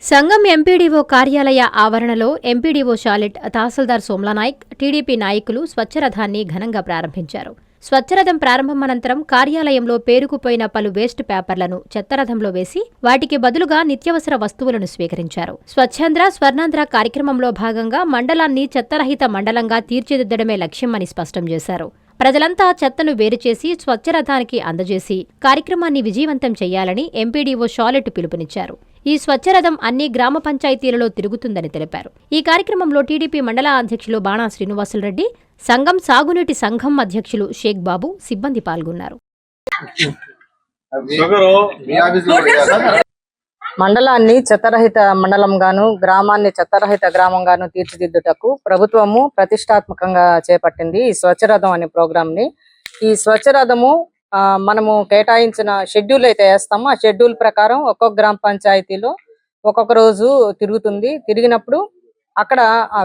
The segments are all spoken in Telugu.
సంఘం ఎంపీడీఓ కార్యాలయ ఆవరణలో ఎంపీడీఓ షాలెట్, తహసీల్దార్ సోమ్లానాయక్, టీడీపీ నాయకులు స్వచ్ఛరథాన్ని ఘనంగా ప్రారంభించారు. స్వచ్ఛరథం ప్రారంభం అనంతరం కార్యాలయంలో పేరుకుపోయిన పలు వేస్ట్ పేపర్లను చెత్తరథంలో వేసి వాటికి బదులుగా నిత్యావసర వస్తువులను స్వీకరించారు. స్వచ్ఛాంధ్ర స్వర్ణాంధ్ర కార్యక్రమంలో భాగంగా మండలాన్ని చెత్తరహిత మండలంగా తీర్చిదిద్దడమే లక్ష్యమని స్పష్టం చేశారు. ప్రజలంతా చెత్తను వేరుచేసి స్వచ్ఛరథానికి అందజేసి కార్యక్రమాన్ని విజయవంతం చేయాలని ఎంపీడీఓ షాలెట్ పిలుపునిచ్చారు. ఈ స్వచ్ఛరథం అన్ని గ్రామ పంచాయతీలలో తిరుగుతుందని తెలిపారు. ఈ కార్యక్రమంలో టీడీపీ మండల అధ్యక్షులు బాణా శ్రీనివాసులరెడ్డి, సంఘం సాగునీటి సంఘం అధ్యక్షులు షేక్ బాబు, సిబ్బంది పాల్గొన్నారు. మండలాన్ని చెత్తరహిత మండలంగాను, గ్రామాన్ని చెత్తరహిత గ్రామంగాను తీర్చిదిద్దుటకు ప్రభుత్వము ప్రతిష్టాత్మకంగా చేపట్టింది ఈ స్వచ్ఛరథం అనే ప్రోగ్రామ్ ని. ఈ స్వచ్ఛరథము మనము కేటాయించిన షెడ్యూల్ అయితే వేస్తామో ఆ షెడ్యూల్ ప్రకారం ఒక్కొక్క గ్రామ పంచాయతీలో ఒక్కొక్క రోజు తిరుగుతుంది. తిరిగినప్పుడు అక్కడ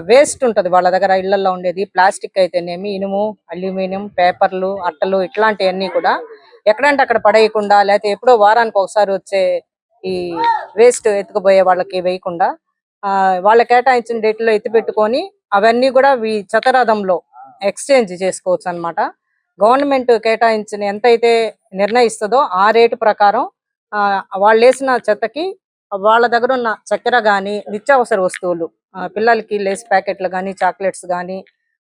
వేస్ట్ ఉంటది వాళ్ళ దగ్గర ఇళ్లలో ఉండేది, ప్లాస్టిక్ అయితేనేమి, ఇనుము, అల్యూమినియం, పేపర్లు, అట్టలు, ఇట్లాంటివన్నీ కూడా ఎక్కడంటే అక్కడ పడేయకుండా, లేకపోతే ఎప్పుడో వారానికి ఒకసారి వచ్చే ఈ వేస్ట్ ఎత్తుకుపోయే వాళ్ళకి వేయకుండా వాళ్ళ కేటాయించిన డేట్లో ఎత్తిపెట్టుకొని అవన్నీ కూడా ఈ చెత్తరథంలో ఎక్స్చేంజ్ చేసుకోవచ్చు అన్నమాట. గవర్నమెంట్ కేటాయించిన ఎంతైతే నిర్ణయిస్తుందో ఆ రేటు ప్రకారం వాళ్ళు వేసిన చెత్తకి వాళ్ళ దగ్గర ఉన్న చక్కెర గాని, నిత్యావసర వస్తువులు, పిల్లలకి లేస్ ప్యాకెట్లు గాని, చాక్లెట్స్ గాని,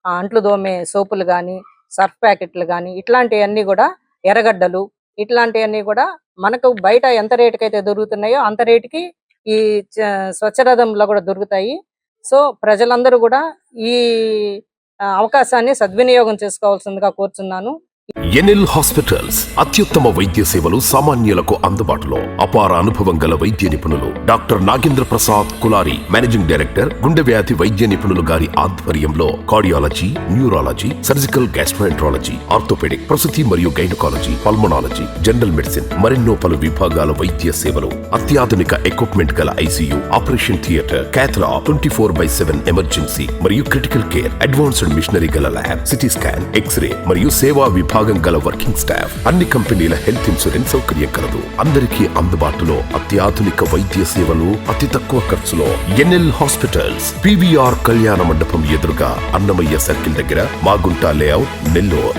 అంట్లు దోమే సోపులు గాని, సర్ఫ్ ప్యాకెట్లు గాని, ఇట్లాంటివన్నీ కూడా, ఎర్రగడ్డలు, ఇట్లాంటివన్నీ కూడా మనకు బయట ఎంత రేటుకి అయితే దొరుకుతున్నాయో అంత రేటుకి ఈ స్వచ్ఛరథంలో కూడా దొరుకుతాయి. సో ప్రజలందరూ కూడా ఈ అవకాశాన్ని సద్వినియోగం చేసుకోవాల్సిందిగా కోరుచున్నాను. ఎన్ఎల్ హాస్పిటల్స్ అత్యుత్తమ వైద్య సేవలు సామాన్యులకు అందుబాటులో. అపార అనుభవం గల వైద్య నిపుణులు doctor Nagendra Prasad Kulari, managing director, గుండె వ్యాధి వైద్య నిపుణులు గారి ఆధ్వర్యంలో cardiology, neurology, surgical gastroenterology, orthopaedic, ప్రసూతి మరియు గైనకాలజీ, పల్మనాలజీ, జనరల్ మెడిసిన్, మరెన్నో పలు విభాగాల వైద్య సేవలు. అత్యాధునిక ఎక్విప్మెంట్ గల ఐసీయూ, ఆపరేషన్ థియేటర్, క్యాథ్లా, 24/7 ఎమర్జెన్సీ మరియు క్రిటికల్ కేర్, అడ్వాన్స్డ్ మిషనరీ గల ల్యాబ్, సిటీ స్కాన్, ఎక్స్రే మరియు సేవా విభాగం గల వర్కింగ్ స్టాఫ్. అన్ని కంపెనీల హెల్త్ ఇన్సూరెన్స్ సౌకర్యం కలదు. అందరికీ అందుబాటులో అత్యాధునిక వైద్య సేవలు అతి తక్కువ ఖర్చులో. ఎన్ఎల్ హాస్పిటల్స్, పివిఆర్ కళ్యాణ మండపం ఎదురుగా, అన్నమయ్య సర్కిల్ దగ్గర, మాగుంట లేఅవుట్, నెల్లూరు.